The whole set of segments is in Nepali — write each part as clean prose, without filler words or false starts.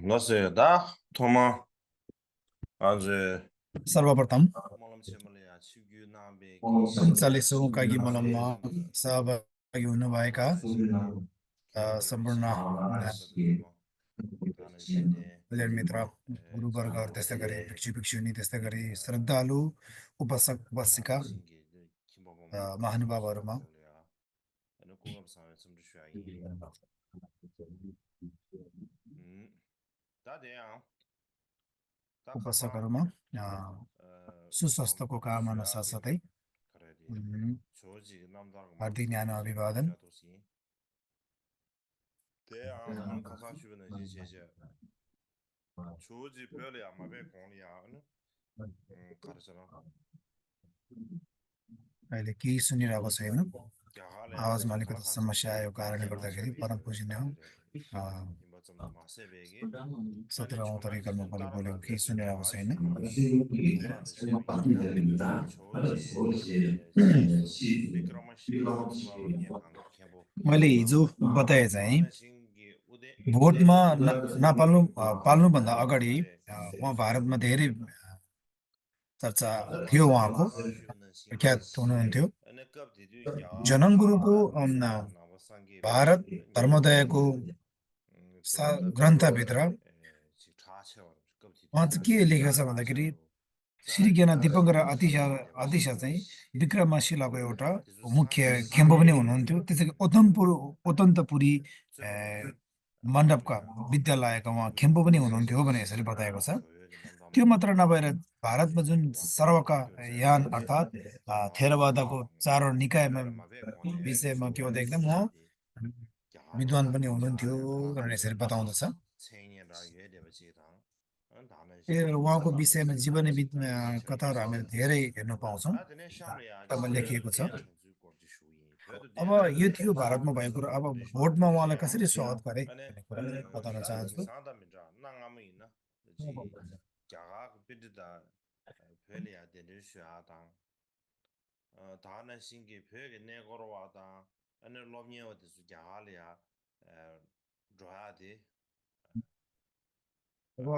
नसे दा थोमा आज सर्वप्रथम मलाई चाहिँ मलाई सिग्यु नाबे कि 39औं कागी मलममा सहभागी हुनुभएका सम्पूर्ण मित्र गुरुवर्गहरू त्यस्तै गरी भिक्षु भिक्षुनी त्यस्तै गरी श्रद्धालु उपासक उपासिका महानुभावहरूमा उपासकहरूमा सुस्वास्थ्यको कामना साथसाथै हार्दिक न्यानो अभिवादन। अहिले केही सुनिरहेको छैन, आवाजमा अलिकति समस्या आएको कारणले गर्दाखेरि परम पूजनीय सत्रौं तरिकामा बोलेको केही सुनिरहेको छैन। मैले हिजो बताए चाहिँ भोटमा पाल्नुभन्दा अगाडि उहाँ भारतमा धेरै चर्चा थियो, उहाँको प्रख्यात हुनुहुन्थ्यो। जनन गुरुको भारत धर्मोदयको ग्रन्थभित्र उहाँ चाहिँ के लेखेको छ भन्दाखेरि श्री ज्ञान दीपङ्कर आतिशा चाहिँ विक्रमशिलाको एउटा मुख्य खेम्बो पनि हुनुहुन्थ्यो। त्यसै ओतन्तपुरी मण्डपका विद्यालयका उहाँ खेम्बो पनि हुनुहुन्थ्यो भने यसरी बताएको छ। त्यो मात्र नभएर भारतमा जुन सर्वकायान अर्थात् थेरवादको चारवटा निकायमा विषयमा के हुँदा एकदम उहाँ विद्वान पनि हुनुहुन्थ्यो भनेर यसरी बताउँदछ। उहाँको विषयमा जीवनी कथाहरू हामीले धेरै हेर्न पाउँछौँ, लेखिएको छ। अब यो थियो भारतमा भएको कुरा। अब भोटमा उहाँलाई कसरी स्वागत गरे भन्ने कुरा बताउन चाहन्छु। अब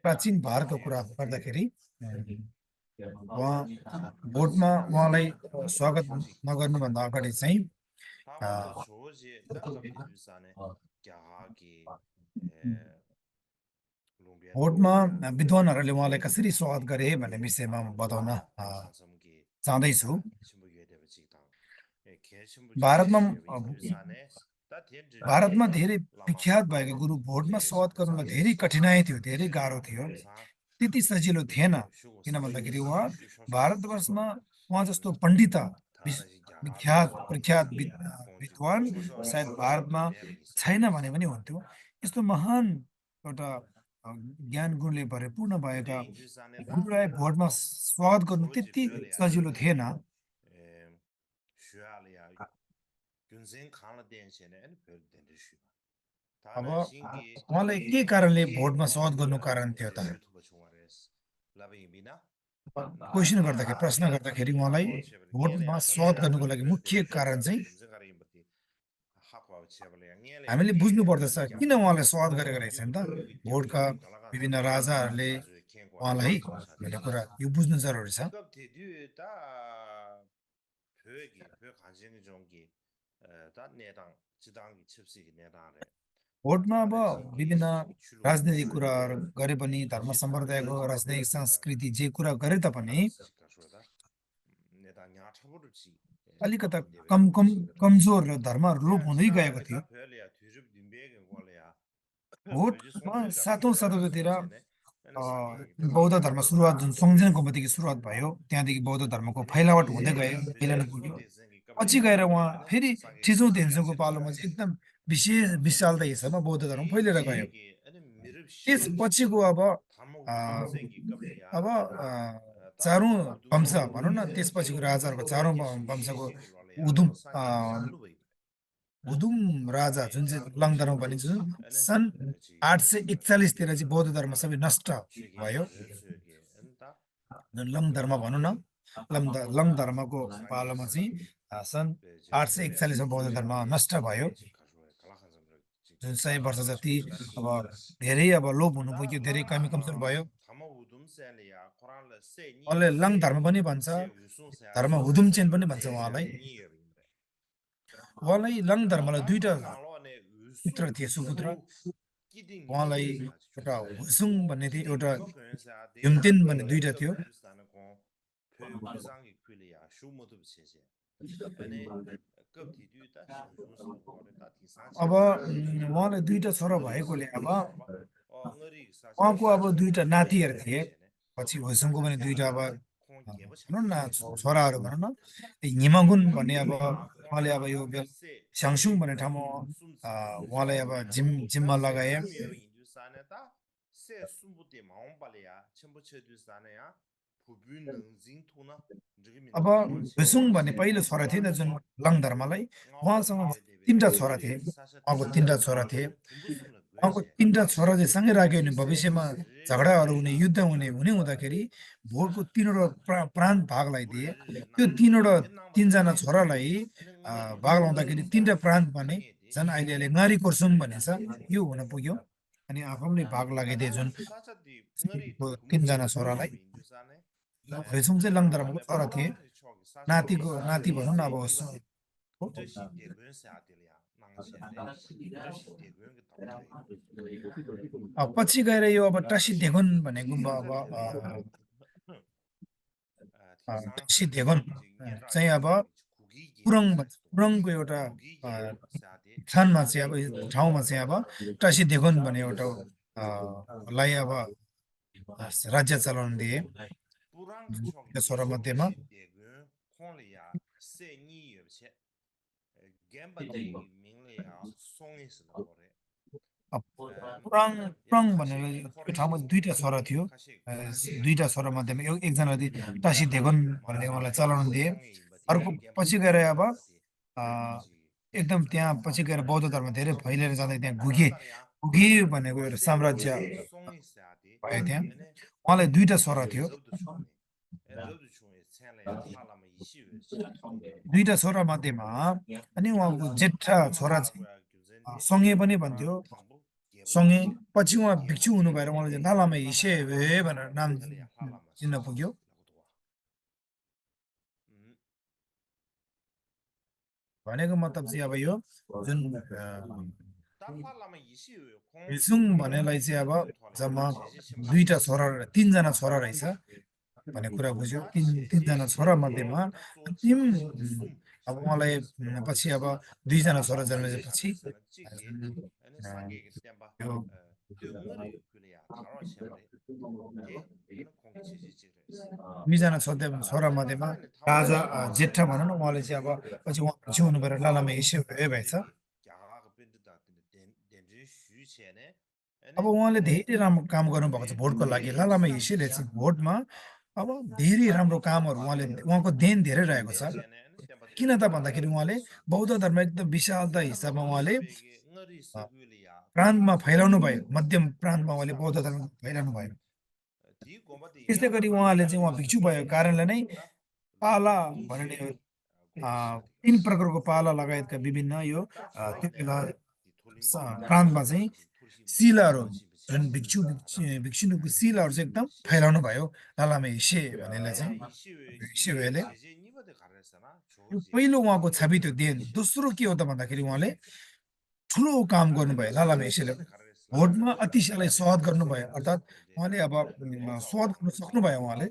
प्राचीन भारतको कुरा गर्दाखेरि उहाँ भोटमा उहाँलाई स्वागत नगर्नुभन्दा अगाडि चाहिँ भोटमा विद्वानहरूले उहाँलाई कसरी स्वागत गरे भन्ने विषयमा बताउन चाहँदैछु। भारतमा धेरै विख्यात भएको गुरु भोटमा स्वागत गर्नुलाई धेरै कठिनाइ थियो, धेरै गाह्रो थियो, त्यति सजिलो थिएन। किन भन्दाखेरि उहाँ भारतवर्षमा उहाँ जस्तो पण्डित विख्यात प्रख्यात विद्वान सायद भारतमा छैन भने पनि हुन्थ्यो। यस्तो महान एउटा ज्ञान गुणले परिपूर्ण भएका गुरुलाई भोटमा स्वागत गर्नु त्यति सजिलो थिएन। अब उहाँलाई के कारणले भोटमा स्वागत गर्नु कारण थियो त? प्रश्न गर्दाखेरि उहाँलाई भोटमा स्वागत गर्नुको लागि मुख्य कारण चाहिँ हामीले बुझ्नु पर्दछ किन उहाँलाई स्वागत गरेको रहेछ नि त। भोटका विभिन्न राजाहरूले उहाँलाई भन्ने कुरा यो बुझ्नु जरुरी छ। भोटमा अब विभिन्न राजनीतिक कुराहरू गरे पनि, धर्म सम्प्रदायको राजनैतिक संस्कृति जे कुरा गरे तापनि अलिकता कमजोर र धर्महरू लोप हुँदै गएको थियो। भोटमा 7औं शताब्दीतिर बौद्ध धर्म सुरुवात, जुन सङ्जन गोमतीको सुरुवात भयो, त्यहाँदेखि बौद्ध धर्मको फैलावट हुँदै गयो, फैलन पुग्यो। पछि गएर उहाँ फेरि 6औं तेन्जिङको पालोमा एकदम विशालता हिसाबमा बौद्ध धर्म फैलिएर गयो। त्यसपछिको अब चारौं वंश भनौँ न, त्यसपछिको राजाहरूको चारौं वंशको हुदुम राजा जुन चाहिँ लङ धर्म भनिन्छ, सन् 841 तिर चाहिँ बौद्ध धर्म सबै नष्ट भयो। लङ धर्म भनौँ न, लङ धर्मको पालोमा चाहिँ सन् 841 मा बौद्ध धर्म नष्ट भयो। जुन 100 वर्ष जति अब धेरै अब लोप हुनु पुग्यो धेरै कमी कमजोर भयो उहाँले लङ धर्म पनि भन्छ धर्म हुदुमचेन पनि भन्छ उहाँलाई उहाँलाई लङ धर्मलाई दुईटा पुत्र थिए सुपुत्र उहाँलाई एउटा हुसुङ भन्ने थियो एउटा युमतेन भन्ने दुईटा थियो अब उहाँलाई दुईटा छोरा भएकोले अब उहाँको अब दुईटा नातिहरू थिए पछि हुसुङको पनि दुईटा अब भनौँ न छोराहरू भनौँ न हिमागुन भन्ने अब उहाँले अब यो स्याङसुङ भन्ने ठाउँमा उहाँलाई अब जिम्मा लगाए अब हुसुङ भन्ने पहिलो छोरा थिए नि जुन लङ धर्मलाई उहाँसँग तिनवटा छोरा थिए उहाँको तिनवटा छोरा थिए उहाँको तिनवटा छोरा चाहिँ सँगै राख्यो भने भविष्यमा झगडाहरू हुने युद्ध हुने हुँदाखेरि भोटको तीनवटा प्रान्त भाग लगाइदिए त्यो तिनजना छोरालाई भाग लाउँदाखेरि तिनवटा प्रान्त भने झन् अहिले नारी कोर्सुङ भन्ने छ यो हुन पुग्यो अनि आफूले भाग लगाइदिए जुन तिनजना छोरालाई हुसुङ चाहिँ लङ धर्मको छोरा थिए नाति भनौँ न अब पछि गएर यो अब टसी देगुन भन्ने गुम्बा अब टसी देगुन चाहिँ अब पुरङको एउटा स्थानमा चाहिँ अब ठाउँमा चाहिँ अब टसी देगुन भन्ने एउटा लाई अब राज्य चलाउन दिए छोरा मध्येमा पुराङ भनेर त्यो ठाउँमा दुईटा छोरा थियो दुईटा छोरा मध्येमा एकजना टासी देगन भन्ने उहाँलाई चलाउन दिए अर्को पछि गएर अब एकदम त्यहाँ पछि गएर बौद्ध धर्म धेरै फैलिएर जाँदा त्यहाँ गुगी भनेको एउटा साम्राज्य भयो त्यहाँ उहाँलाई दुईटा छोरा थियो दुईटा छोरा मध्येमा अनि उहाँको जेठा छोरा चाहिँ सँगै पनि भन्थ्यो सँगै पछि उहाँ भिक्षु हुनु भएर उहाँले लालामा हिसे भनेर नाम चिन्न पुग्यो भनेको मतलब चाहिँ अब यो जुन हिसुङ भन्नेलाई चाहिँ अब जम्मा दुईटा छोरा तिनजना छोरा रहेछ भन्ने कुरा बुझ्यो तिनजना छोरा मध्येमा अन्तिम अब उहाँलाई पछि अब दुईजना छोरा जन्मेपछि दुईजना छोरा मध्येमा राजा जेठा भनौँ न उहाँले चाहिँ अब पछि उहाँ पछि हुनु भएर लालामा हिस्से भएछ अब उहाँले धेरै राम्रो काम गर्नुभएको छ भोटको लागि लालामा हिस्सेले चाहिँ भोटमा अब धेरै राम्रो कामहरू उहाँको देन धेरै रहेको छ किन त भन्दाखेरि उहाँले बौद्ध धर्म एकदम विशालता हिसाबमा उहाँले प्रान्तमा फैलाउनु भयो मध्यम प्रान्तमा उहाँले बौद्ध धर्म फैलाउनु भयो त्यस्तै गरी उहाँले चाहिँ उहाँ भिक्षु भएको कारणले नै पाला भन्ने तीन प्रकारको पाला लगायतका विभिन्न यो त्यो बेला प्रान्तमा चाहिँ शिलाहरू जुन भिक्षुको शिलाहरू चाहिँ एकदम फैलाउनु भयो लालामा हिस्से भन्नेलाई चाहिँ हिस्सेले पहिलो उहाँको छवि त्यो देन दोस्रो के हो त भन्दाखेरि उहाँले ठुलो काम गर्नुभयो लालामा हिस्सेले भोटमा अतिशयलाई स्वाद गर्नुभयो अर्थात् उहाँले अब स्वाद गर्न सक्नुभयो उहाँले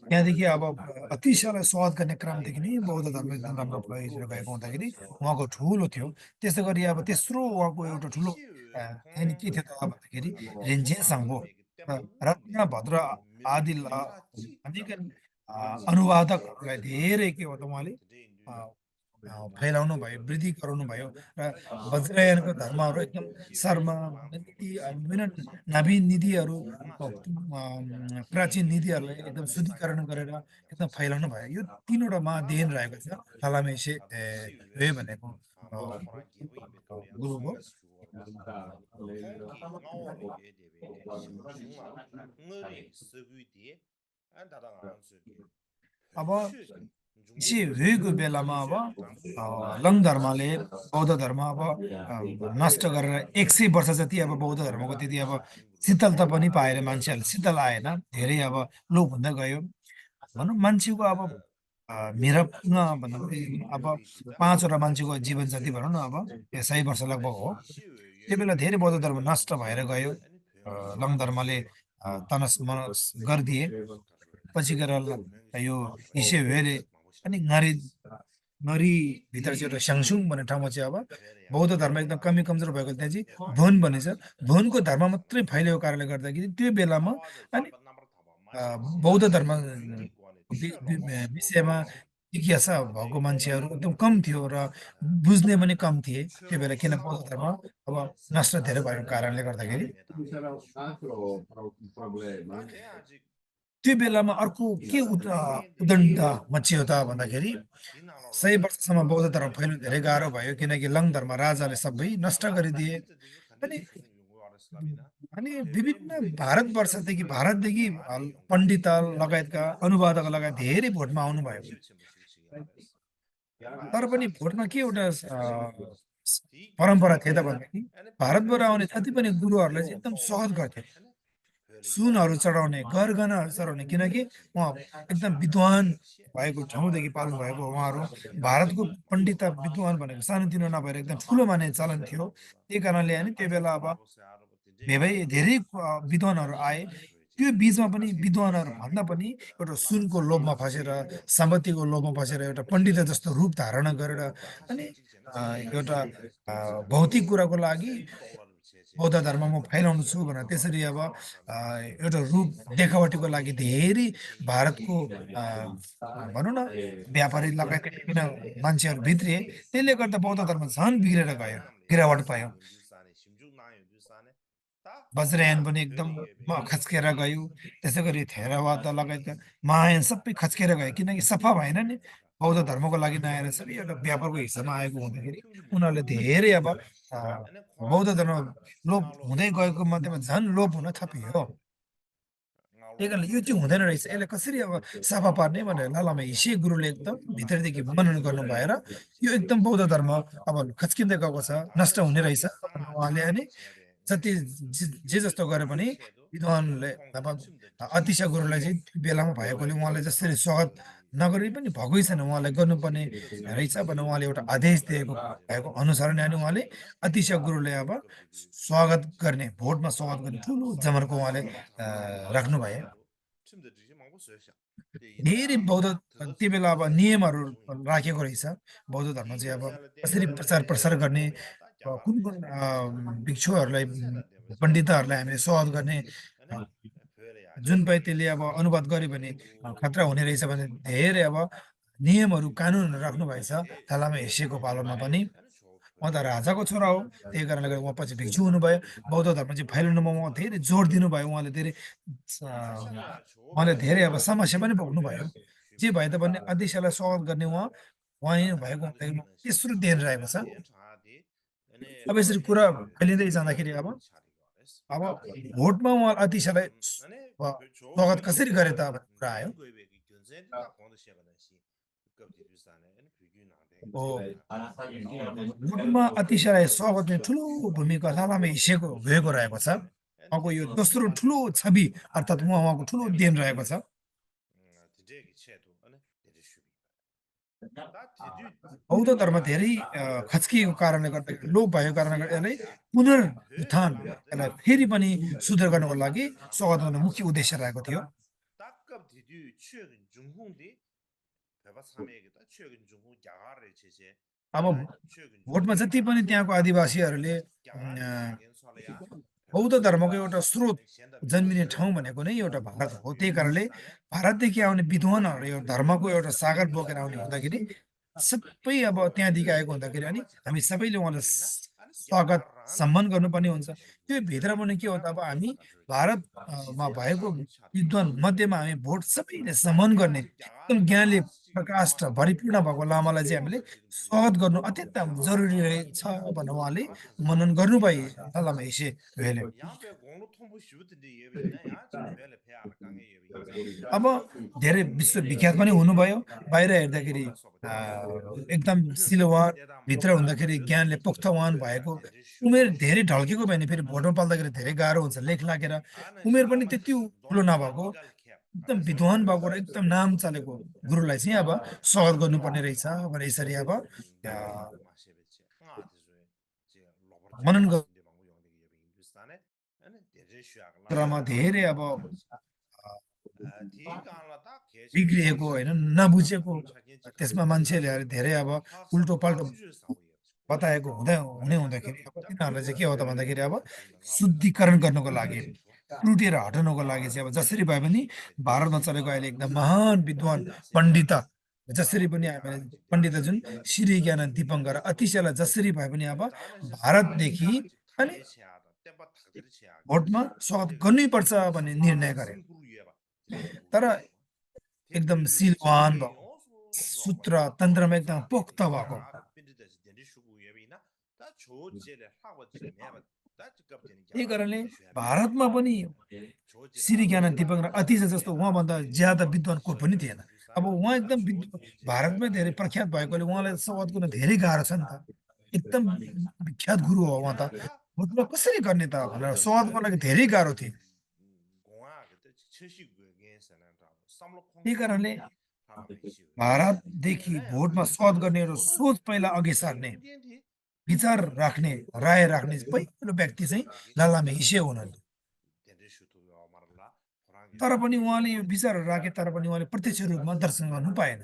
त्यहाँदेखि अब अतिशयलाई स्वाद गर्ने क्रमदेखि नै बौद्ध धर्म एकदम राम्रो फैलिएर गएको हुँदाखेरि उहाँको ठुलो थियो त्यस्तै गरी अब तेस्रो उहाँको एउटा ठुलो के थियो त भन्दाखेरि रेन्जे साङ्गो रत्नभद्र आदि अनेक अनुवादकहरूलाई धेरै के हो त उहाँले फैलाउनु भयो वृद्धि गराउनु भयो र वज्रायनको धर्महरू एकदम शर्मा विभिन्न नवीन निधिहरू प्राचीन निधिहरूलाई एकदम शुद्धिकरण गरेर एकदम फैलाउनु भयो यो तीनवटा महादेन रहेको छ लालामा हिस्से भनेको गुरु हो अब इसे वेगको बेलामा अब लङ धर्मले बौद्ध धर्म अब नष्ट गरेर 100 वर्ष जति अब बौद्ध धर्मको त्यति अब शीतलता पनि पाएर मान्छेहरूले शीतल आएन धेरै अब लोप हुँदै गयो भनौँ मान्छेको अब मिरपमा भन्दा पनि अब 5 वटा मान्छेको जीवन जति भनौँ न अब 100 वर्ष लगभग हो त्यो बेला धेरै बौद्ध धर्म नष्ट भएर गयो लङ धर्मले तनस मनस गरिदिए पछि गएर यो इसे वेले अनि नरी भित्र चाहिँ एउटा स्याङसुङ भन्ने ठाउँमा चाहिँ अब बौद्ध धर्म एकदम कमी कमजोर भएको त्यहाँ चाहिँ भुन भन्ने छ भुनको धर्म मात्रै फैलिएको कारणले गर्दाखेरि त्यो बेलामा अनि बौद्ध धर्म विषयमा जिज्ञासा भएको मान्छेहरू एकदम कम थियो र बुझ्ने पनि कम थिए त्यो बेला किन बौद्ध धर्म अब नष्ट धेरै भएको कारणले गर्दाखेरि त्यो बेलामा अर्को के उदण्ड मचियो त भन्दाखेरि 100 वर्षसम्म बौद्ध धर्म फैल्नु धेरै गाह्रो भयो किनकि लङ धर्म राजाले सबै नष्ट गरिदिए अनि अनि विभिन्न भारतदेखि पण्डित लगायतका अनुवादक लगायत धेरै भोटमा आउनुभयो तर पनि भोटमा के एउटा परम्परा थियो त भन्दाखेरि भारतबाट आउने जति पनि गुरुहरूलाई चाहिँ एकदम स्वागत गर्थे सुनहरू चढाउने गरगहनाहरू चढाउने किनकि उहाँ एकदम विद्वान भएको ठाउँदेखि पाल्नु भएको उहाँहरू भारतको पण्डित विद्वान भनेको सानोतिनो नभएर एकदम ठुलो माने चलन थियो त्यही कारणले अनि त्यो बेला अब धेरै विद्वानहरू आए त्यो बिचमा पनि विद्वानहरू भन्दा पनि एउटा सुनको लोभमा फसेर सम्पत्तिको लोभमा फसेर एउटा पण्डित जस्तो रूप धारण गरेर अनि एउटा भौतिक कुराको लागि बौद्ध धर्म म फैलाउनु छु भनेर त्यसरी अब एउटा रूप देखावटीको लागि धेरै भारतको भनौँ न व्यापारी लगायत विभिन्न मान्छेहरू भित्रिए त्यसले गर्दा बौद्ध धर्म झन् बिग्रेर गयो गिरावट पायो वज्रयान पनि एकदम खच्केर गयो त्यसै गरी थेरवाद लगायतका महायान सबै खच्केर गयो किनकि सफा भएन नि बौद्ध धर्मको लागि नआएर सबै एउटा व्यापारको हिस्सामा आएको हुँदाखेरि उनीहरूले धेरै अब बौद्ध धर्म लोप हुँदै गएको मध्येमा झन् लोप हुन थपियो त्यही कारणले यो चाहिँ हुँदैन रहेछ यसलाई कसरी अब सफा पार्ने भनेर लालामा हिसे गुरुले एकदम भित्रदेखि मनन गर्नु भएर यो एकदम बौद्ध धर्म अब खच्किँदै गएको छ नष्ट हुने रहेछ उहाँले अनि जति जे जस्तो गरे पनि विद्वानले अब अतिशा गुरुलाई चाहिँ बेलामा भएकोले उहाँले जसरी स्वागत नगरी पनि भएकै छैन उहाँलाई गर्नुपर्ने रहेछ भनेर उहाँले एउटा आदेश दिएको भएको अनुसार नै अनि उहाँले अतिशा गुरुले अब स्वागत गर्ने भोटमा स्वागत गर्ने ठुलो जमर्को उहाँले राख्नु भयो धेरै बौद्ध त्यो बेला अब नियमहरू राखेको रहेछ बौद्ध धर्म चाहिँ अब कसरी प्रचार प्रसार गर्ने कुन कुन भिक्षुहरूलाई पण्डितहरूलाई हामीले स्वागत गर्ने जुन पाए त्यसले अब अनुवाद गर्यो भने खतरा हुने रहेछ भने धेरै अब नियमहरू कानुनहरू राख्नु भएछ थालामा हिस्सेको पालोमा पनि उहाँ त राजाको छोरा हो त्यही कारणले गर्दा उहाँ पछि भिक्षु हुनुभयो बौद्ध धर्म चाहिँ फैलाउनुमा उहाँ धेरै जोड दिनुभयो उहाँले धेरै अब समस्या पनि भोग्नुभयो जे भए तापनि अध्यक्षलाई स्वागत गर्ने उहाँ भएको हुँदैन तेस्रो देन रहेको छ अब यसरी कुरा फैलिँदै जाँदाखेरि अब भोटमा उहाँ अध्यक्षलाई स्वागत कसरी गरे त भन्ने कुरा आयो भोटमा अतिशय स्वागत गर्ने ठुलो भूमिका लालामा हिस्सेको भएको रहेको छ उहाँको यो दोस्रो ठुलो छवि अर्थात् उहाँको ठुलो देन रहेको छ बौद्ध धर्म धेरै खच्किएको कारणले गर्दा लोप भएको कारणले गर्दा यसलाई पुनरुत्थान यसलाई फेरि पनि सुधार गर्नको लागि स्वागत गर्ने मुख्य उद्देश्य रहेको थियो अब भोटमा जति पनि त्यहाँको आदिवासीहरूले बौद्ध धर्मको एउटा स्रोत जन्मिने ठाउँ भनेको नै एउटा भारत हो त्यही कारणले भारतदेखि आउने विद्वानहरू यो धर्मको एउटा सागर बोकेर आउने हुँदाखेरि सबै अब त्यहाँदेखि आएको हुँदाखेरि अनि हामी सबैले उहाँलाई स्वागत सम्मान गर्नुपर्ने हुन्छ त्यो भित्रमा के हो त अब हामी भारतमा भएको विद्वान मध्येमा हामी भोट सबैले समन गर्ने एकदम ज्ञानले प्रकाष्ठ भरिपूर्ण भएको लामालाई चाहिँ हामीले स्वागत गर्नु अत्यन्त जरुरी रहेछ भनेर उहाँले मनन गर्नुभयो लामा हिसे भेले 양배 공로 통보 시부터인데 예비나 야 지금 별에 배알 강에 예비 인사 अब धेरै विश्वविख्यात पनि हुनुभयो बाहिर हेर्दाखेरि एकदम सिलवार भित्र हुँदाखेरि ज्ञानले पोख्तवान भएको उमेर धेरै ढल्केको भयो भने फेरि भोटमा पाल्दाखेरि धेरै गाह्रो हुन्छ लेख लागेर उमेर पनि त्यति ठुलो नभएको एकदम विद्वान भएको र एकदम नाम चलेको गुरुलाई चाहिँ अब स्वागत गर्नुपर्ने रहेछ भनेर यसरी अब मनन क्रममा धेरै अब बिग्रिएको होइन नबुझेको त्यसमा मान्छेले धेरै अब उल्टो पाल्टो बताएको हुने हुँदाखेरि अब तिनीहरूलाई चाहिँ के हो त भन्दाखेरि अब शुद्धिकरण गर्नको लागि त्रुटिएर हटाउनको लागि चाहिँ अब जसरी भए पनि भारतमा चलेको अहिले एकदम महान विद्वान पण्डित जसरी पनि हामीले पण्डित जुन श्री ज्ञान दीपङ्कर अतिशयलाई जसरी भए पनि अब भारतदेखि अनि भोटमा स्वागत गर्नैपर्छ भन्ने निर्णय गरे तर एकदम सिलवान भएको सूत्र तन्त्रमा एकदम पोख्त भएको त्यही कारणले भारतमा पनि श्री ज्ञान दीपङ्कर अतिशय जस्तो उहाँभन्दा ज्यादा विद्वान कोही पनि थिएन अब उहाँ एकदम भारतमै धेरै प्रख्यात भएकोले उहाँलाई स्वागत गर्न धेरै गाह्रो छ नि त एकदम विख्यात गुरु हो उहाँ त भोटमा कसरी गर्ने त भनेर स्वागत गर्नको लागि धेरै गाह्रो थियो त्यही कारणले भारतदेखि भोटमा स्वागत गर्ने एउटा सोच पहिला अघि सार्ने विचार राख्ने राय राख्ने पहिलो व्यक्ति चाहिँ लालामे हिसे हुनुहुन्थ्यो तर पनि उहाँले यो विचार राखे तर पनि उहाँले प्रत्यक्ष रूपमा दर्शन गर्नु पाएन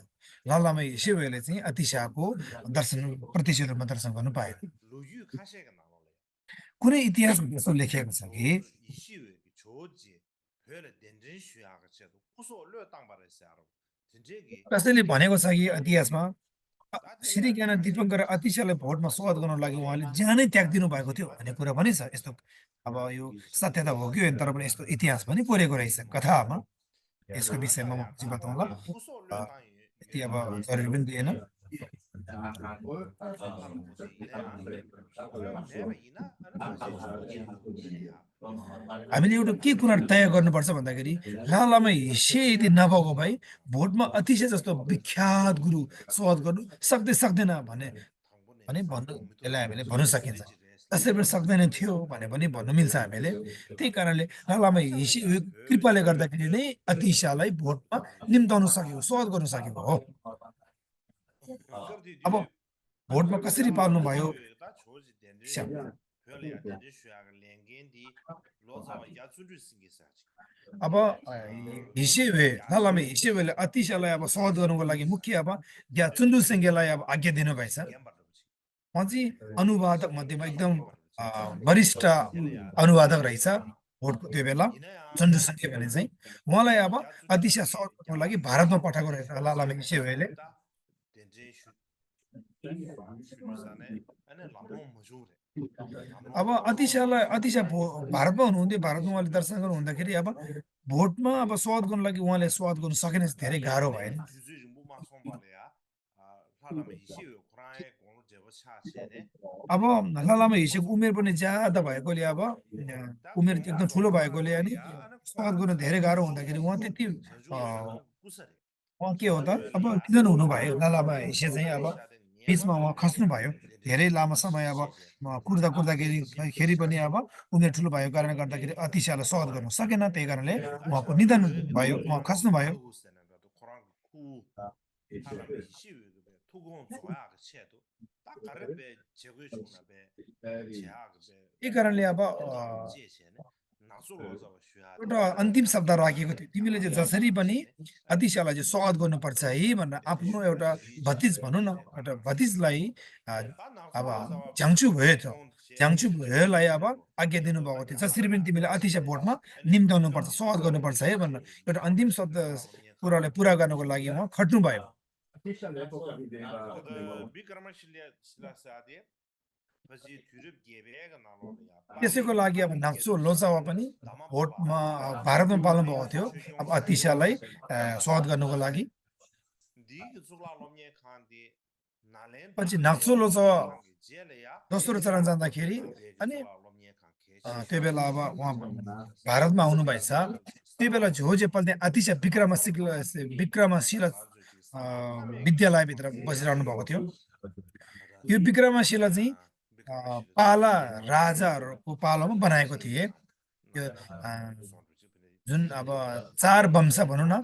लालामे हिसेले चाहिँ अतिशाहको दर्शन प्रत्यक्ष रूपमा दर्शन गर्नु पाएन कुनै इतिहासमा यस्तो लेखिएको छ कि कसैले भनेको छ कि इतिहासमा श्री ज्ञान दीपङ्कर अतिशयलाई भोटमा स्वागत गर्नको लागि उहाँले ज्यानै त्यागिदिनु भएको थियो भन्ने कुरा पनि छ यस्तो अब यो सत्यता हो कि होइन तर पनि यस्तो इतिहास पनि कोरेको रहेछ कथामा यसको विषयमा म पछि बताउँला यति अब जरुरी पनि दिएन हामीले एउटा के कुरा तय गर्नुपर्छ भन्दाखेरि लालामा हिस्से यदि नभएको भए भोटमा अतिशय जस्तो विख्यात गुरु स्वागत गर्नु सक्दैन भन्नु यसलाई हामीले भन्नु सकिन्छ त्यसै पनि सक्दैन थियो भने पनि भन्नु मिल्छ हामीले त्यही कारणले लालामा हिस्से कृपाले गर्दाखेरि नै अतिशालाई भोटमा निम्ताउन सकेको स्वागत गर्नु सकेको हो अब भोटमा कसरी पाल्नु भयो अब हिसेवे लालामे हिसेवेले अतिशयलाई अब स्वागत गर्नुको लागि मुख्य अब या चुन्डु सिंहलाई अब आज्ञा दिनुभएछ उहाँ चाहिँ अनुवादक मध्येमा एकदम वरिष्ठ अनुवादक रहेछ भोटको त्यो बेला चुन्डु सिंह भने चाहिँ उहाँलाई अब अतिशय स्वागत गर्नुको लागि भारतमा पठाएको रहेछ लालामे हिसेवेले अब अतिशय भारतमा हुनुहुन्थ्यो भारतमा उहाँले दर्शन गर्नु हुँदाखेरि अब भोटमा अब स्वागत गर्नु लागि उहाँले स्वागत गर्नु सकेन धेरै गाह्रो भएन अब लालामा हिसेको उमेर पनि ज्यादा भएकोले अब उमेर एकदम ठुलो भएकोले अनि स्वागत गर्नु धेरै गाह्रो हुँदाखेरि उहाँ त्यति उहाँ के हो त अब निधन हुनुभयो लालामा हिसे चाहिँ अब बिचमा उहाँ खस्नुभयो धेरै लामो समय अब कुर्दाखेरि पनि अब उमेर ठुलो भएको कारणले गर्दाखेरि अतिशयलाई स्वागत गर्नु सकेन त्यही कारणले उहाँको निधन भयो उहाँ खस्नुभयो त्यही कारणले अब एउटा अन्तिम शब्द राखेको थियो तिमीले चाहिँ जसरी पनि अतिशयलाई चाहिँ स्वागत गर्नुपर्छ है भनेर आफ्नो एउटा भतिज भनौँ न एउटा भतिजलाई अब झ्याङ्चु भयोलाई अब आज्ञा दिनुभएको थियो जसरी पनि तिमीले अतिशय भोटमा निम्ताउनुपर्छ स्वागत गर्नुपर्छ है भनेर एउटा अन्तिम शब्द कुरालाई पुरा गर्नको लागि उहाँ खट्नुभयो त्यसैको लागि अब नाक्सो लोसावा पनि भोटमा भारतमा पाल्नु भएको थियो अब अतिशालाई स्वागत गर्नुको लागि पछि नाक्सो लोसावा दोस्रो चरण जाँदाखेरि अनि त्यो बेला अब उहाँ भारतमा आउनु भएछ त्यो बेला झोजे पल्टे अतिशा विक्रमशिला विद्यालयभित्र बसिरहनु भएको थियो यो विक्रमशिला चाहिँ पाला राजाहरूको पालामा बनाएको थिए यो जुन अब चार वंश भनौँ न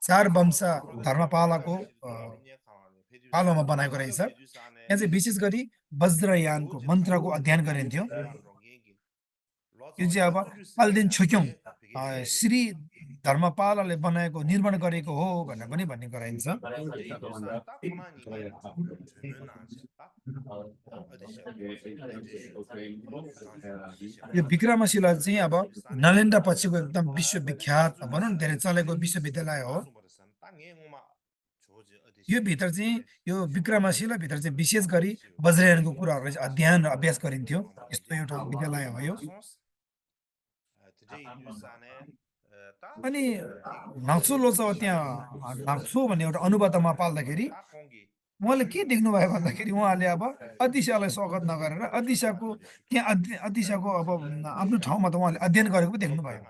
चार वंश धर्मपालाको पालामा बनाएको रहेछ यहाँ चाहिँ विशेष गरी वज्रयानको मन्त्रको अध्ययन गरिन्थ्यो यो चाहिँ अब पाल्देन छोक्यौँ श्री धर्मपालाले बनाएको निर्माण गरेको हो भनेर पनि भन्ने गराइन्छ यो विक्रमशिला चाहिँ अब नलेन्दा पछिको एकदम विश्वविख्यात भनौँ न धेरै चलेको विश्वविद्यालय हो यो भित्र चाहिँ यो विक्रमशिला भित्र चाहिँ विशेष गरी वज्रयानको कुराहरू अध्ययन र अभ्यास गरिन्थ्यो यस्तो एउटा विद्यालय हो यो अनि नाक्सो लोसावा त्यहाँ नाक्सो भन्ने एउटा अनुवादमा पाल्दाखेरि उहाँले के देख्नुभयो भन्दाखेरि उहाँले अब अतिशालाई स्वागत नगरेर अतिशाको त्यहाँ अतिशाको अब आफ्नो ठाउँमा त उहाँले अध्ययन गरेको देख्नुभयो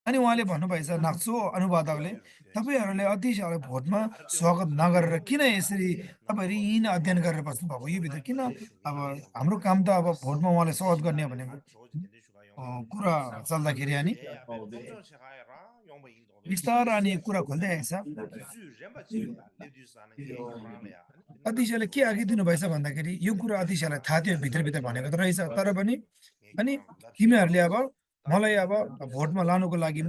अनि उहाँले भन्नुभएछ नाक्सो अनुवादकले तपाईँहरूले अतिशालाई भोटमा स्वागत नगरेर किन यसरी तपाईँहरू यहीँ अध्ययन गरेर बस्नुभएको यो भित्र किन अब हाम्रो काम त अब भोटमा उहाँले स्वागत गर्ने भनेको कुरा चल्दाखेरि अनि बिस्तारै अनि कुरा खोल्दै आएछ अतिशाले के आगिदिनु भएछ भन्दाखेरि यो कुरा अतिशालाई थाहा थियो भित्रभित्र भनेको त रहेछ तर पनि अनि तिमीहरूले अब मलाई अब भोटमा लानुको लागि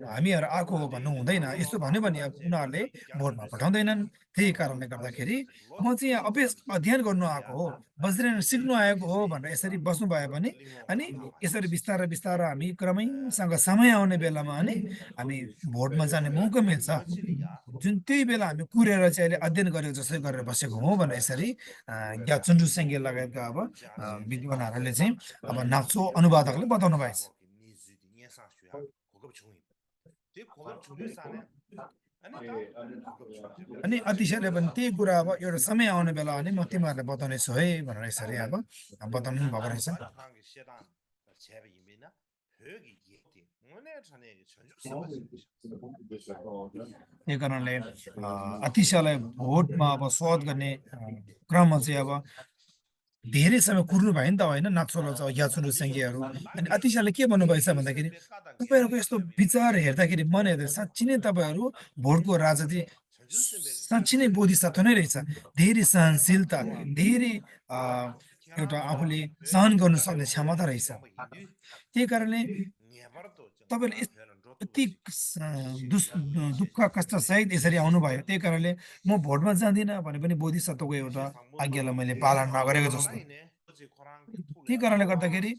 हामीहरू आएको हो भन्नु हुँदैन यस्तो भन्यो भने अब उनीहरूले भोटमा पठाउँदैनन् त्यही कारणले गर्दाखेरि म चाहिँ यहाँ अध्ययन गर्नु आएको हो वज्रयान सिक्नु आएको हो भनेर यसरी बस्नु भयो भने अनि यसरी बिस्तारै बिस्तारै हामी क्रमैसँग समय आउने बेलामा अनि हामी भोटमा जाने मौका मिल्छ जुन त्यही बेला हामी कुरेर चाहिँ अहिले अध्ययन गरेको जसै गरेर बसेको हौँ भनेर यसरी चुन्डु सेङ्गे लगायतका अब विद्वानहरूले चाहिँ अब नाक्सो अनुवादकले बताउनु भएछ अनि अतिशाले पनि त्यही कुरा अब एउटा समय आउने बेला अनि म तिमीहरूलाई बताउने छु है भनेर यसरी अब बताउनु भएको रहेछ त्यही कारणले अतिशालाई भोटमा अब स्वागत गर्ने क्रममा चाहिँ अब धेरै समय कुर्नु भयो नि त होइन नाक्सो लोसावा याचुन्डु सेङ्गेहरू अनि अतिशाले के भन्नुभएछ भन्दाखेरि तपाईँहरूको यस्तो विचार हेर्दाखेरि मन हेर्दा साँच्ची नै तपाईँहरू भोटको राजा चाहिँ साँच्ची नै बोधिसत्व नै रहेछ धेरै सहनशीलता धेरै एउटा आफूले सहन गर्नु सक्ने क्षमता रहेछ त्यही कारणले तपाईँले यति दुःख कष्ट सहित यसरी आउनुभयो त्यही कारणले म भोटमा जाँदिनँ भने पनि बोधिसत्वको एउटा आज्ञालाई मैले पालन नगरेको जस्तो त्यही कारणले गर्दाखेरि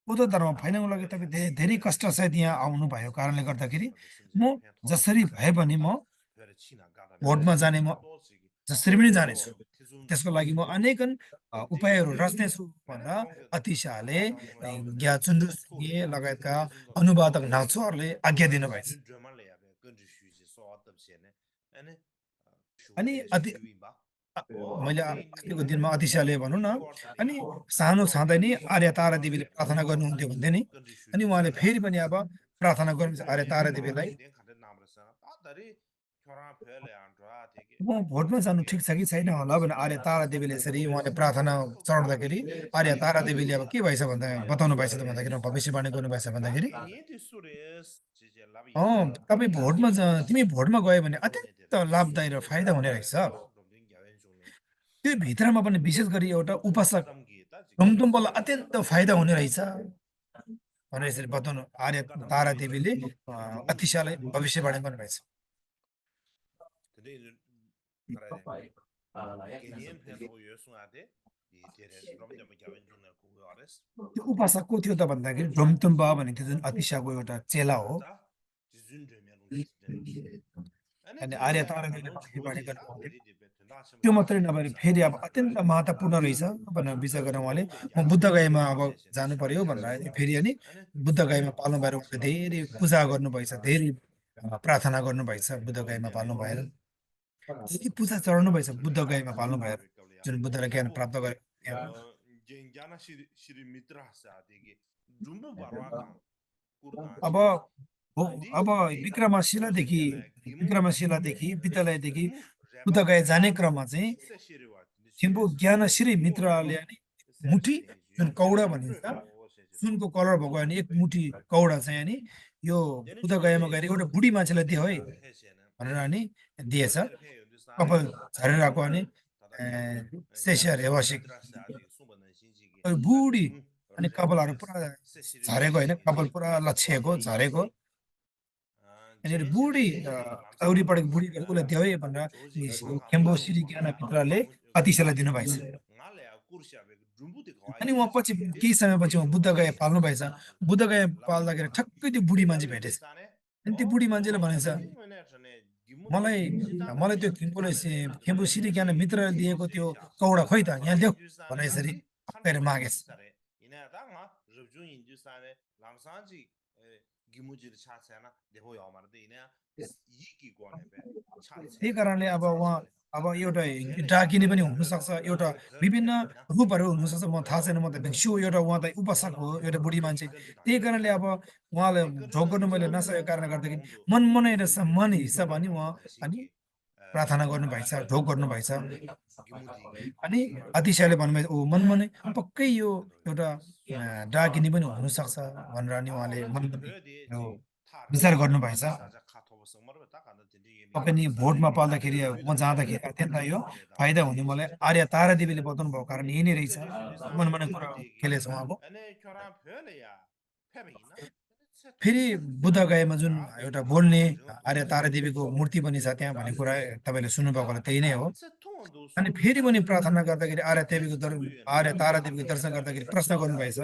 बौद्ध धर्म फैलाउनको लागि तपाईँ धेरै कष्ट सहित यहाँ आउनुभएको कारणले गर्दाखेरि म जसरी भए पनि म भोटमा जाने म जसरी पनि जानेछु त्यसको लागि म अनेकन उपायहरू रच्नेछु भनेर अतिशाले ग्याचुन्डु सेङ्गे लगायतका अनुवादक नाक्सोहरूले आज्ञा दिनुभएछ अनि मैले अस्तिको दिनमा अतिशाले भनौँ न अनि सानो छँदै नै आर्य तारा देवीले प्रार्थना गर्नुहुन्थ्यो भन्थे नि अनि उहाँले फेरि पनि अब प्रार्थना गर्नुहुन्छ आर्य तारा देवीलाई म भोटमा जानु ठिक छ कि छैन होला भनेर आर्य तारा देवीले यसरी उहाँले प्रार्थना चढाउँदाखेरि आर्य तारा देवीले अब के भएछ भन्दा बताउनु भएछ त भन्दाखेरि भविष्यवाणी गर्नुभएछ भन्दाखेरि तपाईँ भोटमा तिमी भोटमा गयो भने अत्यन्त लाभदायी र फाइदा हुने रहेछ त्यो भित्रमा पनि विशेष गरी एउटा उपासक रुमटुम्बलाई अत्यन्त फाइदा हुने रहेछ भनेर यसरी बताउनु आर्य तारा देवीले अतिशालाई भविष्यवाणी गर्नुभएछ त्यो उपासक को थियो त भन्दाखेरि ड्रोमटुम्बा भन्ने थियो जुन अतिशाको एउटा चेला हो अनि आर्य तारा देवीले भविष्यवाणी गर्नुभयो त्यो मात्रै नभएर फेरि अब अत्यन्त महत्त्वपूर्ण रहेछ भनेर विचार गरेर उहाँले म बुद्ध गयामा अब जानु पर्यो भनेर फेरि अनि बुद्ध गयामा पाल्नु भएर उहाँले धेरै पूजा गर्नुभएछ धेरै प्रार्थना गर्नुभएछ बुद्ध गयामा पाल्नु भएर धेरै पूजा चढाउनु भएछ बुद्ध गयामा पाल्नु भएर जुन बुद्धले ज्ञान प्राप्त गरे ज्ञान श्री मित्र अब अब विक्रमशिलादेखि विद्यालयदेखि बुद्ध गया जाने क्रममा चाहिँ थिम्पू ज्ञानश्री मित्रले अनि मुठी जुन कौडा भनिन्छ सुनको कलर भएको अनि एक मुठी कौडा चाहिँ अनि यो बुद्ध गयामा गएर एउटा बुढी मान्छेलाई दियो है भनेर अनि दिएछ कपाल झरेर आएको अनि सेसियर हेवासिक बुढी अनि कपालहरू पुरा झरेको होइन कपाल पुरा लच्छिएको झरेको अनि बुढी चौरी पढेको बुढी उसलाई दियो है भनेर खेम्बो श्री ज्ञान मित्रले अतिशयलाई दिनुभएछ अनि उहाँ पछि केही समयपछि उहाँ बुद्ध गया पाल्नु भएछ बुद्ध गया पाल्दाखेरि ठक्कै त्यो बुढी मान्छे भेटेछ अनि त्यो बुढी मान्छेले भनेछ मलाई मलाई त्यो खेम्बो श्री ज्ञान मित्रले दिएको त्यो कौडा खोइ त यहाँ ल्याऊ भने यसरी मागेछ त्यही कारणले अब उहाँ अब एउटा डाकिनी पनि हुनसक्छ एउटा विभिन्न रूपहरू हुनसक्छ म थाहा छैन म त भिक्षु एउटा उहाँ त उपासक हो एउटा बुढी मान्छे त्यही कारणले अब उहाँलाई ढोक गर्नु मैले नसकेको कारणले गर्दाखेरि मन हिसाब अनि उहाँ अनि प्रार्थना गर्नुभएछ ढोक गर्नुभएछ अनि अतिशयले भन्नुभएछ ओ मनमनै पक्कै यो एउटा डाकिनी पनि हुनसक्छ भनेर अनि उहाँले विचार गर्नुभएछ पक्कै नि भोटमा पाल्दाखेरि म जाँदाखेरि अत्यन्त यो फाइदा हुने मलाई आर्य तारा देवीले बताउनु भएको कारण यही नै रहेछ मनमनै कुरा खेलेछ उहाँको फेरि बुद्ध गयामा जुन एउटा बोल्ने आर्य तारा देवीको मूर्ति पनि छ त्यहाँ भन्ने कुरा तपाईँले सुन्नुभएको होला त्यही नै हो अनि फेरि पनि प्रार्थना गर्दाखेरि आर्य तारा देवीको दर्शन गर्दाखेरि प्रश्न गर्नुभएछ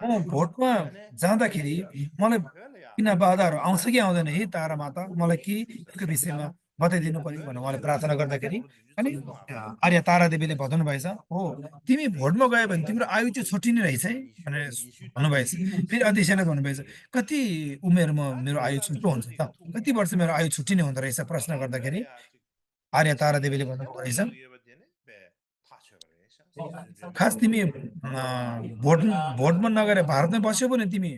म भोटमा जाँदाखेरि मलाई किन बाधाहरू आउँछ कि आउँदैन है तारा माता मलाई के विषयमा बताइदिनु पर्यो भनेर उहाँले प्रार्थना गर्दाखेरि अनि आर्य तारा देवीले बताउनु भएछ हो तिमी भोटमा गयो भने तिम्रो आयु चाहिँ छुट्टिने रहेछ है भनेर भन्नुभएछ फेरि अध्यक्षले भन्नुभएछ कति उमेरमा मेरो आयु छुट्टो हुन्छ त कति वर्ष मेरो आयु छुट्टिने हुँदो रहेछ प्रश्न गर्दाखेरि आर्य तारा देवीले भन्नुभएको रहेछ खास तिमी भोटमा नगएर भारतमा बस्यो भने तिमी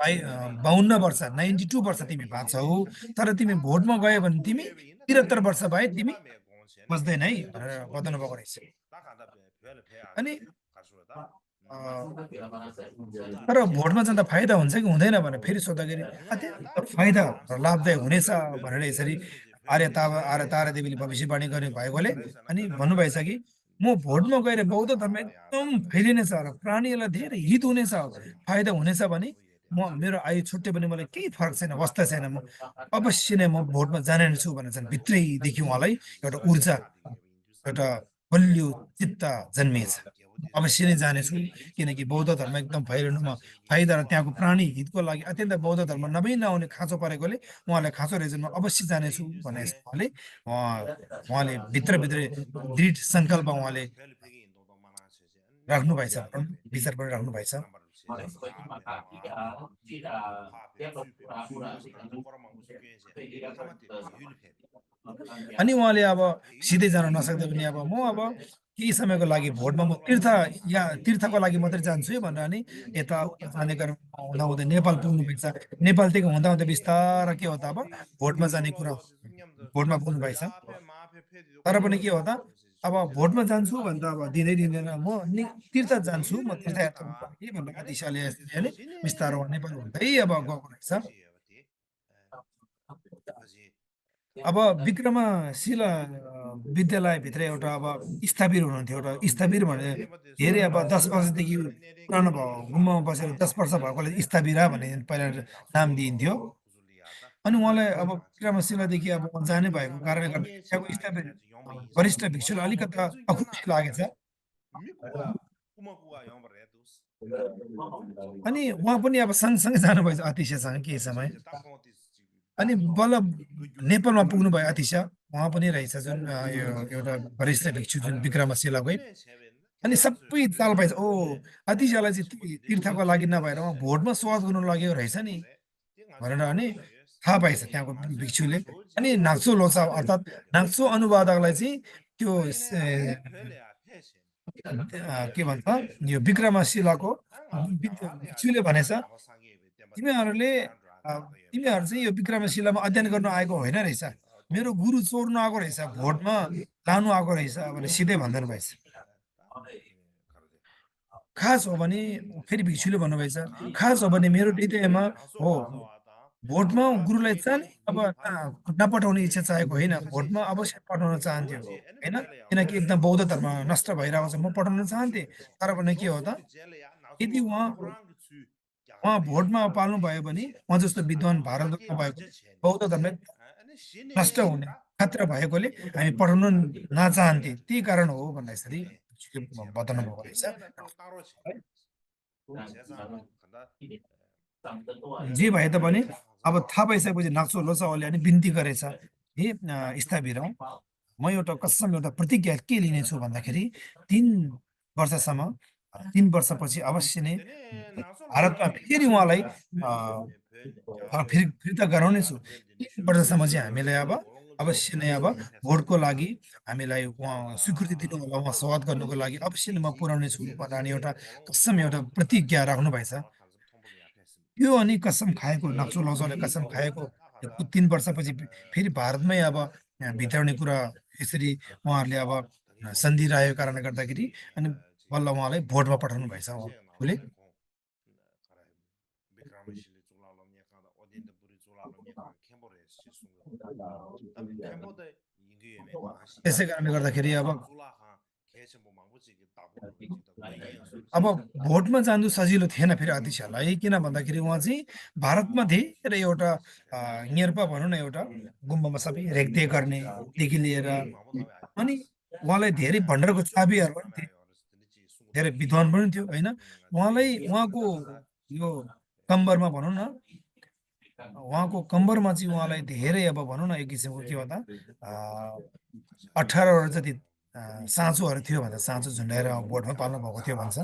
52 वर्ष 92 वर्ष तिमी बाँच्छौ तर तिमी भोटमा गयो भने तिमी 73 वर्ष भए तिमी बस्दैन है भनेर बताउनु भएको रहेछ अनि तर भोटमा जाँदा फाइदा हुन्छ कि हुँदैन भनेर फेरि सोद्धाखेरि फाइदा लाभदायक हुनेछ भनेर यसरी आर्य तारा देवीले भविष्यवाणी गर्ने भएकोले अनि भन्नुभएछ कि म भोटमा गएर बौद्ध धर्म एकदम फैलिनेछ र प्राणीहरूलाई धेरै हित हुनेछ फाइदा हुनेछ भने म मेरो आयु छुट्यो भने मलाई केही फरक छैन वास्ता छैन म अवश्य नै म भोटमा जाने छु भनेर चाहिँ भित्रैदेखि उहाँलाई एउटा ऊर्जा एउटा बलियो चित्त जन्मिएछ अवश्य नै जानेछु किनकि बौद्ध धर्म एकदम फैलिनुमा फाइदा र त्यहाँको प्राणी हितको लागि अत्यन्त बौद्ध धर्म नभई नआउने खाँचो परेकोले उहाँलाई खाँचो रहेछ म अवश्य जानेछु भने उहाँले भित्रभित्रै दृढ सङ्कल्प उहाँले राख्नुभएछ विचार पनि राख्नुभएछ अनि उहाँले अब सिधै जान नसक्दा पनि अब म अब केही समयको लागि भोटमा म तीर्थको लागि मात्रै जान्छु है भनेर अनि यता जाने क्रम हुँदाहुँदै नेपाल पुग्नुभएछ नेपालदेखि हुँदाहुँदै बिस्तारै के हो त अब भोटमा जाने कुरा भोटमा पुग्नुभएछ तर पनि के हो त अब भोटमा जान्छु भन्दा अब दिँदैन म तीर्थ जान्छु म तीर्थयात्रा भनेर अतिशयले बिस्तारो नेपाल हुँदै अब गएको रहेछ अब विक्रमशिला विद्यालयभित्र एउटा अब स्थविर हुनुहुन्थ्यो एउटा स्थविर भने धेरै अब 10 वर्षदेखि पुरानो भयो गुम्बामा बसेर 10 वर्ष भएकोले स्थविरा भन्ने पहिला नाम दिइन्थ्यो अनि उहाँलाई अब विक्रमशिलादेखि अब जाने भएको कारणले गर्दा त्यहाँको स्थविर वरिष्ठ भिक्षुलाई अलिकता अखुसी लागेछ अनि उहाँ पनि अब सँगसँगै जानुभएछ अतिशयसँग केही समय अनि बल्ल नेपालमा पुग्नु भयो अतिशा उहाँ पनि रहेछ जुन यो एउटा वरिष्ठ भिक्षु जुन विक्रमशिलाकै अनि सबै चाल पाइछ ओ अतिशालाई चाहिँ तीर्थको लागि नभएर उहाँ भोटमा स्वाद गर्नु लागेको रहेछ नि भनेर अनि थाहा पाइछ त्यहाँको भिक्षुले अनि नाक्सो लोसा अर्थात् नाक्सो अनुवादकलाई चाहिँ त्यो के भन्छ यो विक्रमशिलाको भिक्षुले भनेछ तिमीहरूले तिमीहरू चाहिँ यो विक्रमशिलामा अध्ययन गर्नु आएको होइन रहेछ मेरो गुरु चोर्नु आएको रहेछ भोटमा लानु आएको रहेछ भने सिधै भन्दैन भएछ खास हो भने फेरि भिक्षुले भन्नुभएछ खास हो भने मेरो हृदयमा हो भोटमा गुरुलाई चाहिँ अब नपठाउने इच्छा चाहेको होइन भोटमा अवश्य पठाउन चाहन्थ्यो होइन किनकि एकदम बौद्ध धर्म नष्ट भइरहेको छ म पठाउन चाहन्थेँ तर भने के हो त यदि उहाँ भोटमा पाल्नु भयो भने उहाँ जस्तो विद्वान भारतमा भएको बौद्ध धर्म नष्ट हुने खतरा भएकोले हामी पठाउन नचाहन्थे त्यही कारण हो भन्दा यसरी बताउनु भएको रहेछ जे भए तापनि अब थाहा पाइसकेपछि नाक्सो लोसावाले अनि बिन्ती गरेछ हे स्थावीर म एउटा कसम एउटा प्रतिज्ञा के लिनेछु भन्दाखेरि 3 वर्षपछि अवश्य नै भारतमा फेरि उहाँलाई फिर्ता गराउनेछु 3 वर्षसम्म चाहिँ हामीलाई अब अवश्य नै अब भोटको लागि हामीलाई उहाँ स्वीकृति दिनु होला उहाँ स्वागत गर्नुको लागि अवश्य नै म पुर्याउने छु भनेर एउटा कसम एउटा प्रतिज्ञा राख्नु भएछ त्यो अनि कसम खाएको नाक्सो लोसावाले कसम खाएको 3 वर्षपछि फेरि भारतमै अब भित्राउने कुरा यसरी उहाँहरूले अब सन्धि रहेको कारणले गर्दाखेरि अनि बल्ल उहाँलाई भोटमा पठाउनु भएछ उहाँले त्यसै कारणले गर्दाखेरि अब भोटमा जानु सजिलो थिएन फेरि अतिशालाई किन भन्दाखेरि उहाँ चाहिँ भारतमा धेरै एउटा नेर्पा भनौँ न एउटा गुम्बामा सबै रेखदेख गर्नेदेखि लिएर अनि उहाँलाई धेरै भण्डारको चाबीहरू पनि थिए धेरै विद्वान पनि थियो होइन उहाँलाई उहाँको यो कम्बरमा भनौँ न उहाँको कम्बरमा चाहिँ उहाँलाई धेरै अब भनौँ न एक किसिमको के भन्दा 18वटा जति साँचोहरू थियो भन्दा साँचो झुन्डाएर बोटमा पाल्नु भएको थियो भन्छ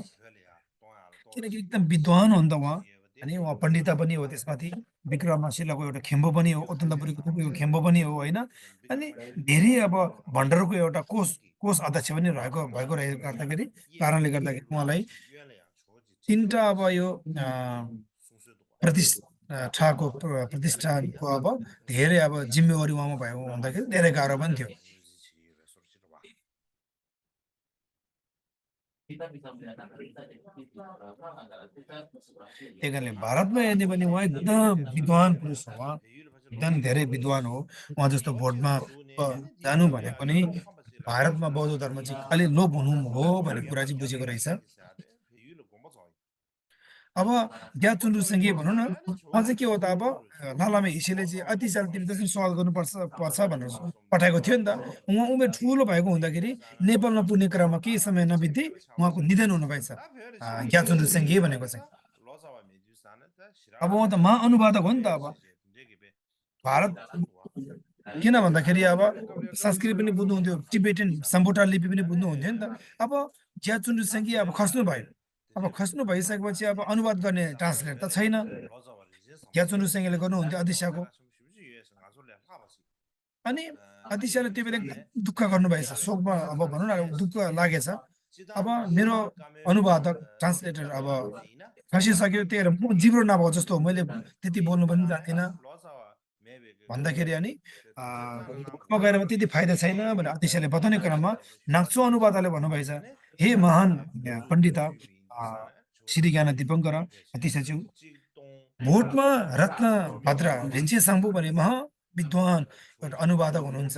किनकि एकदम विद्वान हो नि त उहाँ अनि उहाँ पण्डिता पनि हो त्यसमाथि विक्रमशिलाको एउटा खेम्बो पनि हो ओतन्तपुरीको खेम्बो पनि हो होइन अनि धेरै अब भण्डारको एउटा कोष अध्यक्ष पनि भएको गर्दाखेरि कारणले गर्दाखेरि उहाँलाई 3टा अब यो प्रतिष्ठानको अब धेरै अब जिम्मेवारी उहाँमा भएको हुँदाखेरि धेरै गाह्रो पनि थियो त्यही कारणले भारतमा हेर्ने भने उहाँ एकदम विद्वान पुरुष हो उहाँ एकदम धेरै विद्वान हो उहाँ जस्तो भोटमा जानु भनेको नै भारतमा बौद्ध धर्म चाहिँ खालि लोप हुनु हो भन्ने कुरा चाहिँ बुझेको रहेछ अब ग्याचुन्डुसँगै भनौँ न उहाँ चाहिँ के हो त अब लालामा हिसेले चाहिँ अति साल तिमी त्यसरी सवाल गर्नुपर्छ भनेर पठाएको थियो नि त उहाँ उमेर ठुलो भएको हुँदाखेरि नेपालमा पुग्ने क्रममा केही समय नबित्दै उहाँको निधन हुनुभएछ ग्याचुन्डुसँगै भनेको चाहिँ अब उहाँ त महाअनुवादक हो नि त अब भारत किन भन्दाखेरि अब संस्कृत पनि बुझ्नुहुन्थ्यो टिबेटन सम्बोटा लिपि पनि बुझ्नुहुन्थ्यो नि त अब ग्याचुन्डुसँगै अब खस्नु भयो अब खस्नु भइसकेपछि अब अनुवाद गर्ने ट्रान्सलेटर त छैन ग्याचुन्डुसँगैले गर्नुहुन्थ्यो अदिशाको अनि अदिशाले त्यो बेला दुःख गर्नुभएछ शोकमा अब भनौँ न दुःख लागेछ अब मेरो अनुवादक ट्रान्सलेटर अब खसिसक्यो त्यही भएर म जिब्रो नभएको जस्तो हो मैले त्यति बोल्नु पनि जान्दिनँ भन्दाखेरि अनि गएर त्यति फाइदा छैन भनेर अतिशयले बताउने क्रममा नाक्सो अनुवादले भन्नुभएछ हे महान पण्डिता श्री ज्ञान दिपङ्कर अतिशज्यू भोटमा रत्न भद्र भेन्चे साम्बु भने महाविद्वान एउटा अनुवादक हुनुहुन्छ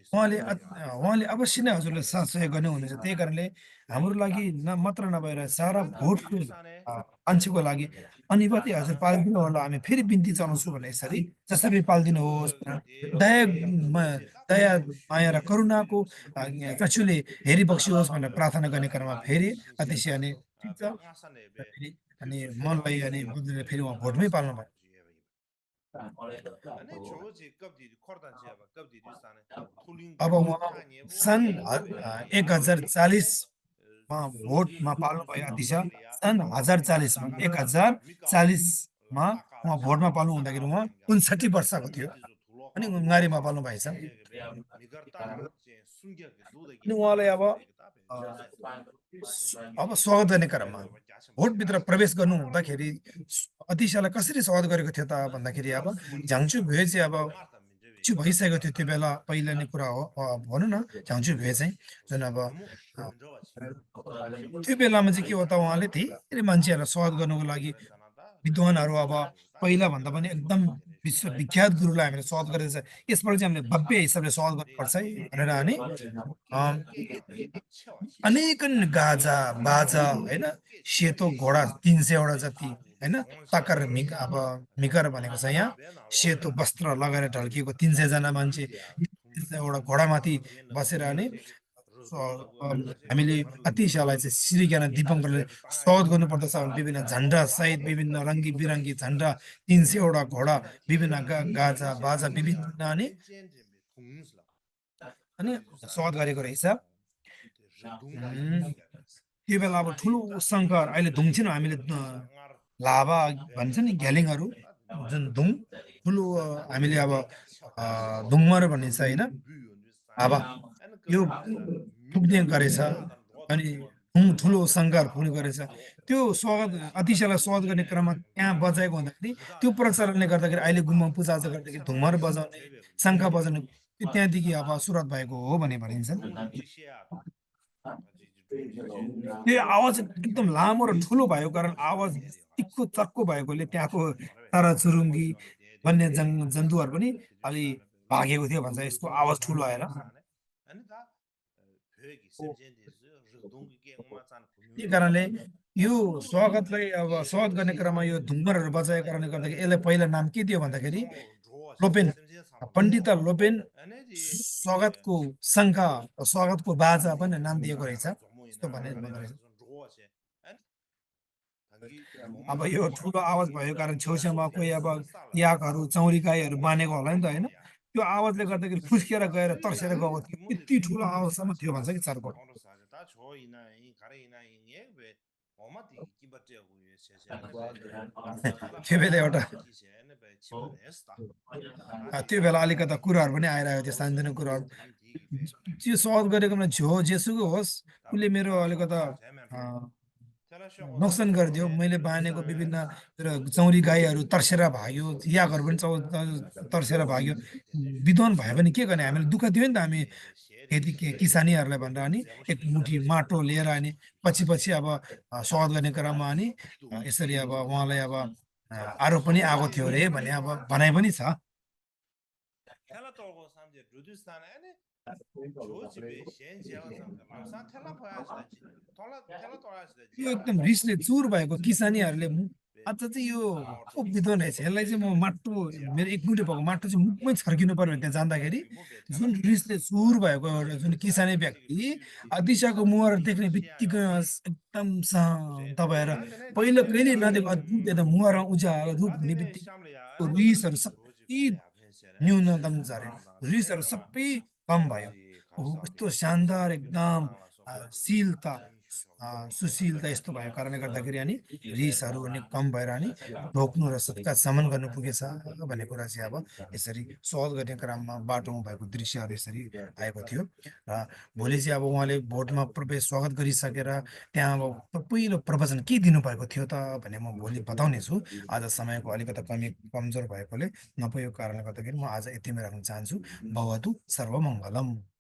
उहाँले अवश्य नै हजुरलाई साथ सहयोग गर्ने हुनुहुन्छ त्यही कारणले हाम्रो लागि मात्र नभएर सारा भोटको मान्छेको लागि अनिवार्य हजुर पालिदिनु होला हामी फेरि बिन्ती चलाउँछु भने यसरी जसरी पालिदिनुहोस् दया माया र करुणाको चक्षुले हेरिबक्सियोस् भनेर प्रार्थना गर्ने क्रममा फेरि अतिशय अनि ठिक छ अनि मनलाई अनि फेरि उहाँ भोटमै पाल्नु भयो अनि छोजी कब्दी खर्दा चाहिँ अब कब्दी दिस्ताने थुलिङ अब उहाँ खाने वो सन् ये 1040 मा Zhou भोटमा Ji पाल्नु Wu भयो Zhang अध्यक्ष Zhang Li Ya सन् Zhang 1040 मा Zhang 1040 मा La Ka उहाँ Zhang भोटमा पाल्नु Sa हुँदाखेरि Ka उहाँ Zhang Ga 59 वर्षको थियो Tizu Thulo अनि Ka उङ्गारीमा पाल्नु भएछ Che Ge Be Migar Tang Che Sungya Ge Du De अनि Ge उहाँलाई अब Su De Ge Ta Be अब स्वागत गर्ने क्रममा Zo Ba Kya Chim भोटभित्र प्रवेश गर्नु हुँदाखेरि अतिशयलाई कसरी स्वागत गरेको थियो त भन्दाखेरि अब झाङचु भुए चाहिँ अब Marta Min Je छु Be भइसकेको थियो त्यो बेला पहिला नै कुरा हो भनौँ न झाङचु भुए चाहिँ जुन अब Yamu Min Jo Wa Chi त्यो बेलामा चाहिँ के हो त उहाँले धेरै मान्छेहरूलाई स्वागत गर्नुको लागि विद्वानहरू अब पहिला भन्दा पनि एकदम विश्वविख्यात गुरुलाई हामीले स्वागत गरेको छ यसबाट चाहिँ हामीले भव्य हिसाबले स्वागत गर्नुपर्छ है भनेर अनि अम, अनेकन गाजा बाजा होइन सेतो घोडा 300 वटा जति होइन तकर अब मिकर भनेको छ यहाँ सेतो वस्त्र लगाएर ढल्किएको 300 जना मान्छे 300 वटा घोडामाथि बसेर अनि हामीले अतिशयलाई चाहिँ श्री ज्ञान दीपङ्करले स्वागत गर्नुपर्दछ विभिन्न झन्डा सहित विभिन्न रङ्गी बिरङ्गी झन्डा 300 वटा घोडा विभिन्न गाजा बाजा विभिन्न अनि स्वागत गरेको रहेछ त्यो बेला अब ठुलो शङ्कर अहिले धुङ छैन हामीले लाभा भन्छ नि घ्यालिङहरू जुन धुङ ठुलो हामीले अब धुङमर भन्ने छ होइन अब यो पुग्ने गरेछ अनि ठुलो शङ्कर पुग्ने गरेछ त्यो स्वागत अतिशयलाई स्वागत गर्ने क्रममा त्यहाँ बजाएको हुँदाखेरि त्यो प्रचलनले गर्दाखेरि अहिले गुम्बा पूजाआजा गर्दाखेरि धुमर बजाउने शङ्ख बजाउने त्यहाँदेखि अब सुरुवात भएको हो भने भनिन्छ त्यो आवाज एकदम लामो र ठुलो भएको कारण आवाज टिक्को चर्को भएकोले त्यहाँको चराचुरुङ्गी वन्य जन्तुहरू पनि अलि भागेको थियो भन्छ यसको आवाज ठुलो आएर त्यही कारणले यो स्वागतलाई अब स्वागत गर्ने क्रममा यो धुम्मरहरू बजाएको कारणले गर्दाखेरि यसलाई पहिला नाम के दियो भन्दाखेरि लोपेन पण्डित लोपेन स्वागतको शङ्ख स्वागतको बाजा पनि नाम दिएको रहेछ यस्तो भन्ने रहेछ अब यो ठुलो आवाज भएको कारण छेउछाउमा कोही अब याकहरू चौरी गाईहरू बाँधेको होला नि त होइन त्यो आवाजले गर्दाखेरि फुस्किएर गएर तर्सेर गएको थियो यति ठुलो आवाजसम्म थियो भन्छ कि चारकोट त्यो बेला एउटा त्यो बेला अलिकता कुराहरू पनि आइरहेको थियो सानसानो कुराहरू त्यो स्वागत गरेकोमा जेसुकै होस् उसले मेरो अलिकता नोक्सान गरिदियो मैले बाँधेको विभिन्न चौरी गाईहरू तर्सेर भाग्यो याकहरू पनि तर्सेर भाग्यो विद्वान भयो भने के गर्ने हामीले दुःख दियो नि त हामी खेती किसानीहरूलाई भनेर अनि एक मुठी माटो लिएर अनि पछि पछि अब स्वागत गर्ने क्रममा अनि यसरी अब उहाँलाई अब आरोप पनि आएको थियो अरे भन्ने अब भनाइ पनि छ यो एकदम रिसले चुर भएको किसानीहरूले अझ चाहिँ यो विद्वान रहेछ यसलाई चाहिँ म माटो मेरो एक मुठी भएको माटो चाहिँ मुखमै छर्किनु पर्यो त्यहाँ जाँदाखेरि जुन रिसले चुर भएको एउटा जुन किसानी व्यक्ति दिशाको मुहार देख्ने बित्तिकै एकदम शान्त भएर पहिलो कहिले नदेको अद्भुत एकदम मुहार उज्यालो रूप हुने बित्तिकै रिसहरू सबै न्यूनतम झरे रिसहरू सबै कम भयो यस्तो शानदार एकदम शीलता सुशीलता यस्तो भएको कारणले गर्दाखेरि अनि रिसहरू अनि कम भएर अनि रोक्नु र सत्कार समन गर्नु पुगेछ भन्ने कुरा चाहिँ अब यसरी स्वागत गर्ने क्रममा बाटोमा भएको दृश्यहरू यसरी आएको थियो र भोलि चाहिँ अब उहाँले भोटमा प्रवेश स्वागत गरिसकेर त्यहाँ अब पहिलो प्रवचन के दिनुभएको थियो त भन्ने म भोलि बताउने छु आज समयको अलिकति कमजोर भएकोले नपुगेको कारणले गर्दाखेरि म आज यतिमै राख्न चाहन्छु भवतु सर्वमङ्गलम।